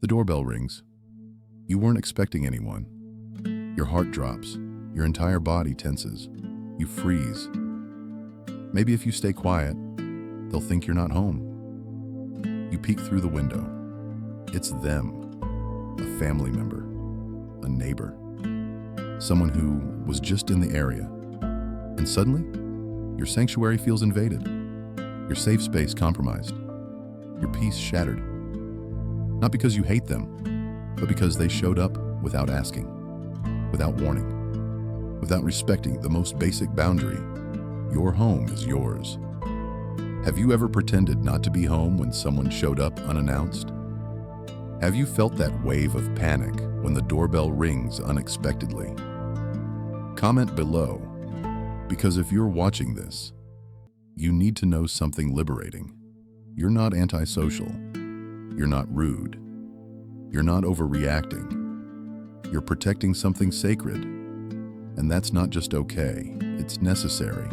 doorbell rings. You weren't expecting anyone. Your heart drops. Your entire body tenses. You freeze. Maybe if you stay quiet, they'll think you're not home. You peek through the window. It's them, a family member, a neighbor, someone who was just in the area. And suddenly, your sanctuary feels invaded, your safe space compromised, your peace shattered. Not because you hate them, but because they showed up without asking, without warning, without respecting the most basic boundary. Your home is yours. Have you ever pretended not to be home when someone showed up unannounced? Have you felt that wave of panic when the doorbell rings unexpectedly? Comment below, because if you're watching this, you need to know something liberating. You're not antisocial. You're not rude. You're not overreacting. You're protecting something sacred. And that's not just okay, it's necessary.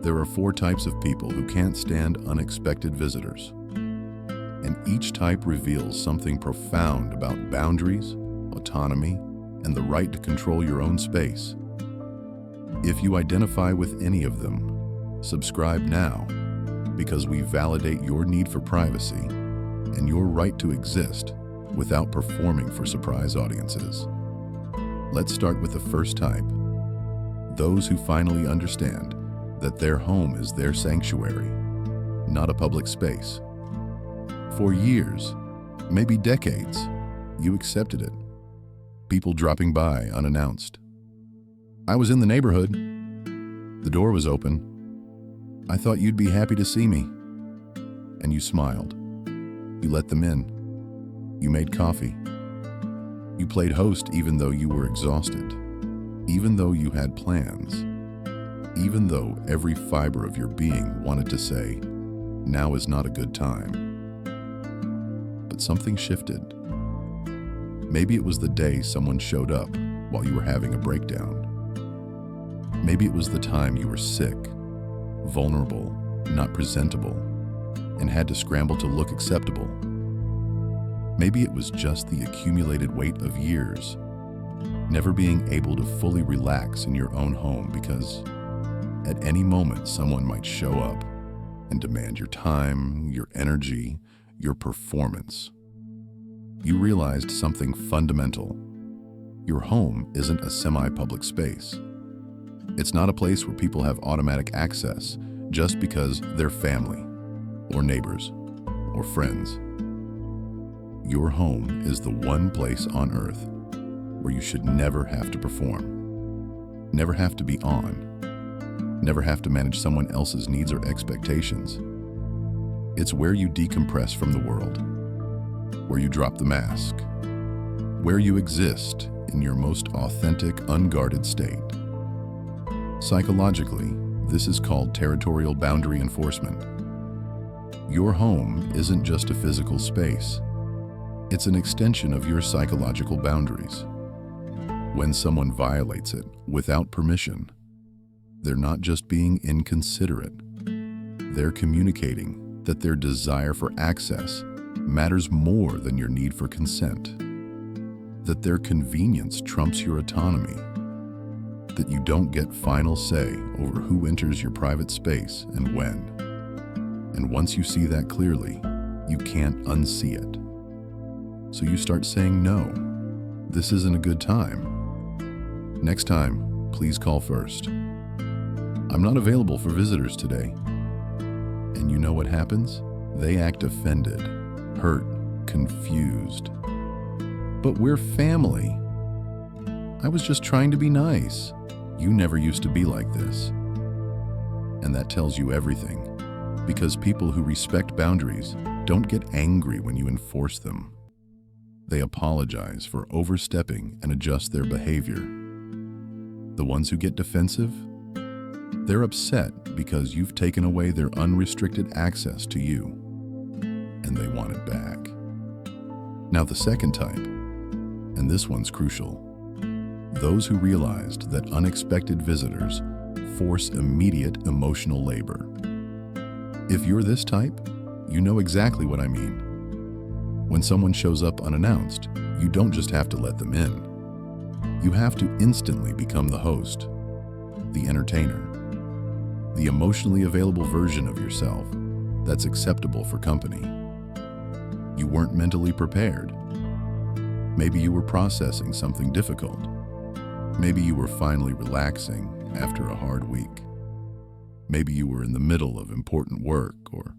There are 4 types of people who can't stand unexpected visitors. And each type reveals something profound about boundaries, autonomy, and the right to control your own space. If you identify with any of them, subscribe now, because we validate your need for privacy and your right to exist without performing for surprise audiences. Let's start with the first type, those who finally understand that their home is their sanctuary, not a public space. For years, maybe decades, you accepted it. People dropping by unannounced. I was in the neighborhood. The door was open. I thought you'd be happy to see me. And you smiled. You let them in. You made coffee. You played host even though you were exhausted, even though you had plans, even though every fiber of your being wanted to say, now is not a good time. But something shifted. Maybe it was the day someone showed up while you were having a breakdown. Maybe it was the time you were sick, vulnerable, not presentable, and had to scramble to look acceptable. Maybe it was just the accumulated weight of years, never being able to fully relax in your own home because at any moment someone might show up and demand your time, your energy, your performance. You realized something fundamental. Your home isn't a semi-public space. It's not a place where people have automatic access just because they're family, or neighbors, or friends. Your home is the one place on earth where you should never have to perform, never have to be on, never have to manage someone else's needs or expectations. It's where you decompress from the world, where you drop the mask, where you exist in your most authentic, unguarded state. Psychologically, this is called territorial boundary enforcement. Your home isn't just a physical space. It's an extension of your psychological boundaries. When someone violates it without permission, they're not just being inconsiderate. They're communicating that their desire for access matters more than your need for consent, that their convenience trumps your autonomy, that you don't get final say over who enters your private space and when. And once you see that clearly, you can't unsee it. So you start saying, no, this isn't a good time. Next time, please call first. I'm not available for visitors today. And you know what happens? They act offended, hurt, confused. But we're family. I was just trying to be nice. You never used to be like this. And that tells you everything, because people who respect boundaries don't get angry when you enforce them. They apologize for overstepping and adjust their behavior. The ones who get defensive, they're upset because you've taken away their unrestricted access to you, and they want it back. Now the second type, and this one's crucial, those who realized that unexpected visitors force immediate emotional labor. If you're this type, you know exactly what I mean. When someone shows up unannounced, you don't just have to let them in. You have to instantly become the host, the entertainer, the emotionally available version of yourself that's acceptable for company. You weren't mentally prepared. Maybe you were processing something difficult. Maybe you were finally relaxing after a hard week. Maybe you were in the middle of important work or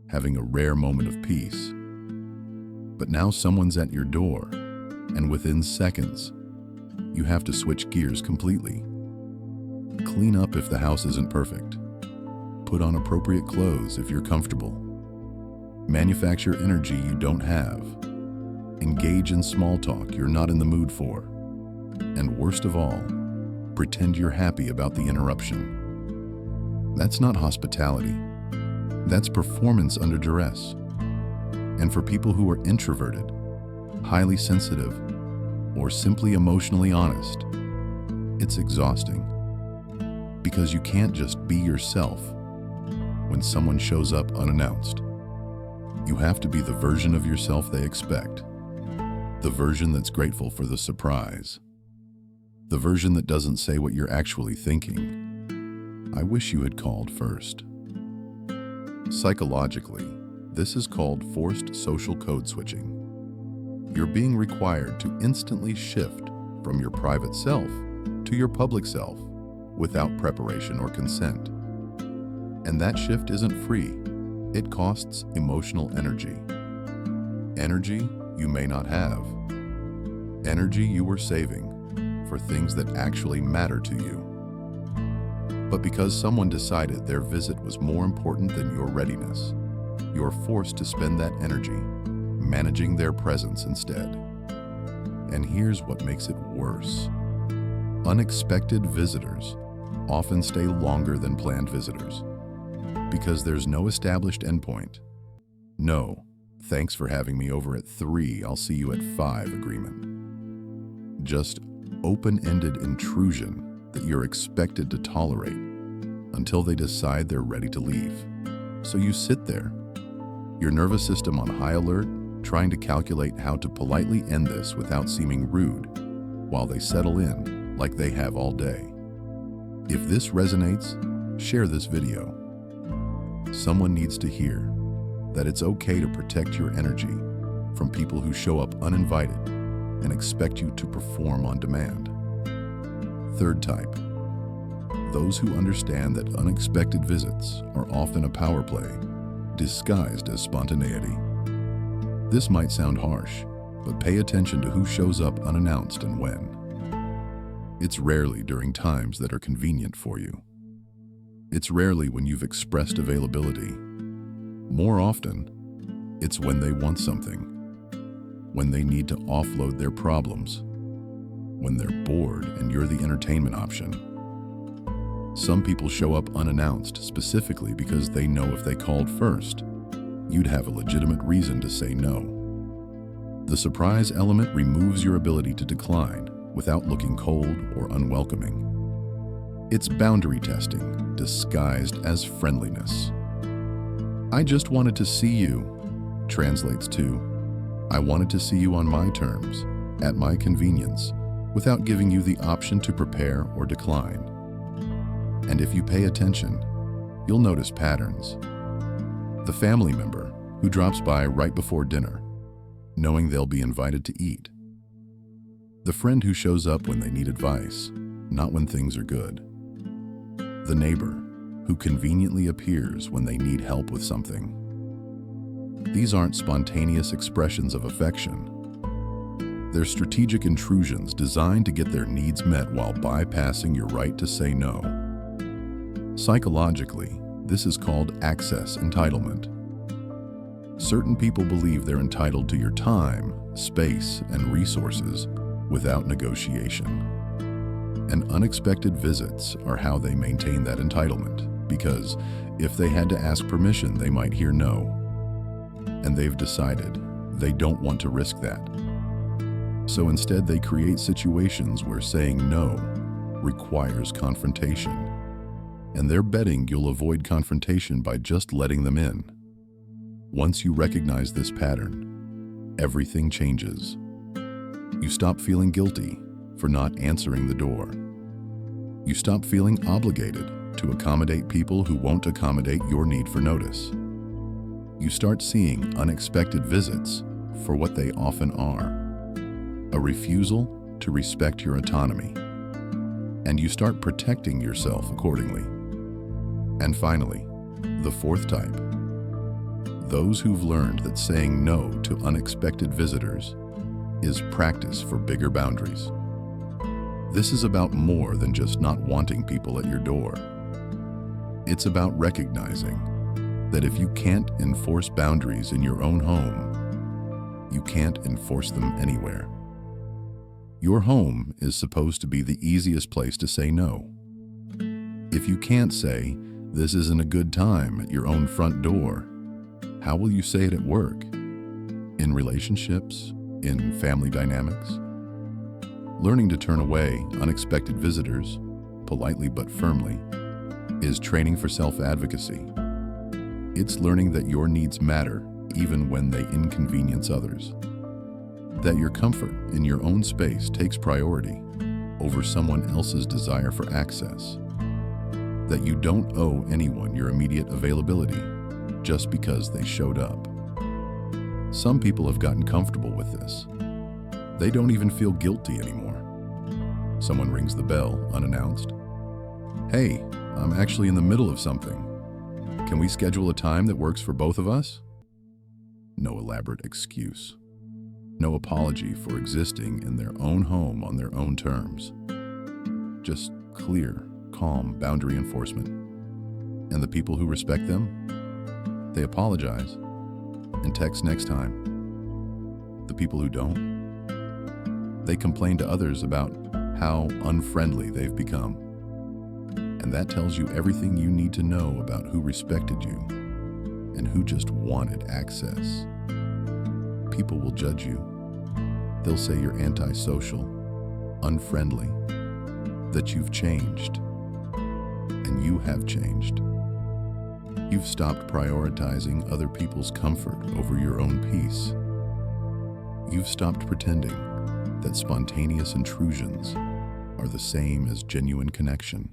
having a rare moment of peace. But now someone's at your door, and within seconds, you have to switch gears completely. Clean up if the house isn't perfect. Put on appropriate clothes if you're comfortable. Manufacture energy you don't have. Engage in small talk you're not in the mood for. And worst of all, pretend you're happy about the interruption. That's not hospitality. That's performance under duress. And for people who are introverted, highly sensitive, or simply emotionally honest, it's exhausting. Because you can't just be yourself when someone shows up unannounced. You have to be the version of yourself they expect. The version that's grateful for the surprise. The version that doesn't say what you're actually thinking. I wish you had called first. Psychologically, this is called forced social code switching. You're being required to instantly shift from your private self to your public self without preparation or consent. And that shift isn't free. It costs emotional energy. Energy you may not have. Energy you were saving for things that actually matter to you. But because someone decided their visit was more important than your readiness, you're forced to spend that energy managing their presence instead. And here's what makes it worse. Unexpected visitors often stay longer than planned visitors because there's no established endpoint. No, thanks for having me over at 3, I'll see you at 5 agreement. Just open-ended intrusion that you're expected to tolerate until they decide they're ready to leave. So you sit there, your nervous system on high alert, trying to calculate how to politely end this without seeming rude, while they settle in like they have all day. If this resonates, share this video. Someone needs to hear that it's okay to protect your energy from people who show up uninvited and expect you to perform on demand. Third type, those who understand that unexpected visits are often a power play, disguised as spontaneity. This might sound harsh, but pay attention to who shows up unannounced and when. It's rarely during times that are convenient for you. It's rarely when you've expressed availability. More often, it's when they want something, when they need to offload their problems, when they're bored and you're the entertainment option. Some people show up unannounced specifically because they know if they called first, you'd have a legitimate reason to say no. The surprise element removes your ability to decline without looking cold or unwelcoming. It's boundary testing disguised as friendliness. I just wanted to see you translates to, I wanted to see you on my terms, at my convenience, without giving you the option to prepare or decline. And if you pay attention, you'll notice patterns. The family member who drops by right before dinner, knowing they'll be invited to eat. The friend who shows up when they need advice, not when things are good. The neighbor who conveniently appears when they need help with something. These aren't spontaneous expressions of affection. They're strategic intrusions designed to get their needs met while bypassing your right to say no. Psychologically, this is called access entitlement. Certain people believe they're entitled to your time, space, and resources without negotiation. And unexpected visits are how they maintain that entitlement, because if they had to ask permission, they might hear no. And they've decided they don't want to risk that. So instead, they create situations where saying no requires confrontation. And they're betting you'll avoid confrontation by just letting them in. Once you recognize this pattern, everything changes. You stop feeling guilty for not answering the door. You stop feeling obligated to accommodate people who won't accommodate your need for notice. You start seeing unexpected visits for what they often are, a refusal to respect your autonomy. And you start protecting yourself accordingly. And finally, the fourth type. Those who've learned that saying no to unexpected visitors is practice for bigger boundaries. This is about more than just not wanting people at your door. It's about recognizing that if you can't enforce boundaries in your own home, you can't enforce them anywhere. Your home is supposed to be the easiest place to say no. If you can't say, "This isn't a good time" at your own front door, how will you say it at work? In relationships? In family dynamics? Learning to turn away unexpected visitors, politely but firmly, is training for self-advocacy. It's learning that your needs matter even when they inconvenience others. That your comfort in your own space takes priority over someone else's desire for access. That you don't owe anyone your immediate availability just because they showed up. Some people have gotten comfortable with this. They don't even feel guilty anymore. Someone rings the bell unannounced. "Hey, I'm actually in the middle of something. Can we schedule a time that works for both of us?" No elaborate excuse. No apology for existing in their own home on their own terms. Just clear, calm boundary enforcement. And the people who respect them, they apologize and text next time. The people who don't, they complain to others about how unfriendly they've become. And that tells you everything you need to know about who respected you and who just wanted access. People will judge you. They'll say you're antisocial, unfriendly, that you've changed. And you have changed. You've stopped prioritizing other people's comfort over your own peace. You've stopped pretending that spontaneous intrusions are the same as genuine connection.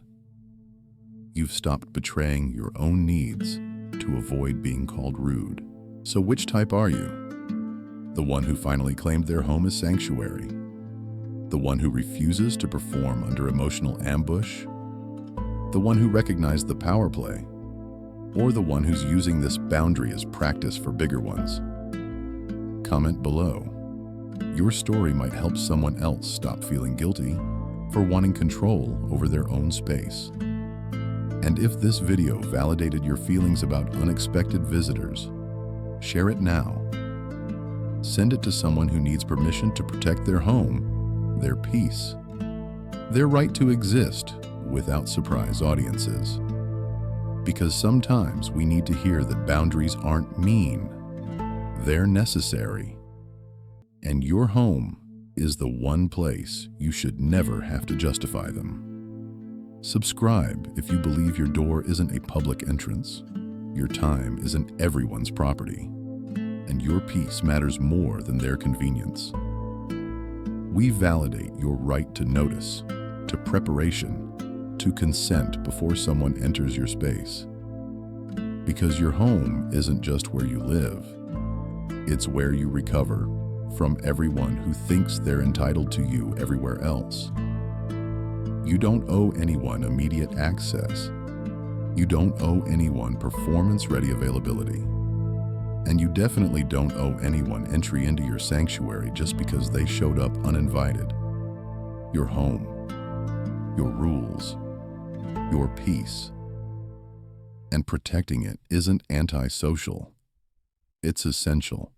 You've stopped betraying your own needs to avoid being called rude. So which type are you? The one who finally claimed their home as sanctuary? The one who refuses to perform under emotional ambush? The one who recognized the power play? Or the one who's using this boundary as practice for bigger ones? Comment below. Your story might help someone else stop feeling guilty for wanting control over their own space. And if this video validated your feelings about unexpected visitors, share it now. Send it to someone who needs permission to protect their home, their peace, their right to exist without surprise audiences. Because sometimes we need to hear that boundaries aren't mean, they're necessary. And your home is the one place you should never have to justify them. Subscribe if you believe your door isn't a public entrance, your time isn't everyone's property, and your peace matters more than their convenience. We validate your right to notice, to preparation, to consent before someone enters your space. Because your home isn't just where you live, it's where you recover from everyone who thinks they're entitled to you everywhere else. You don't owe anyone immediate access. You don't owe anyone performance-ready availability. And you definitely don't owe anyone entry into your sanctuary just because they showed up uninvited. Your home, your rules, your peace. And protecting it isn't antisocial. It's essential.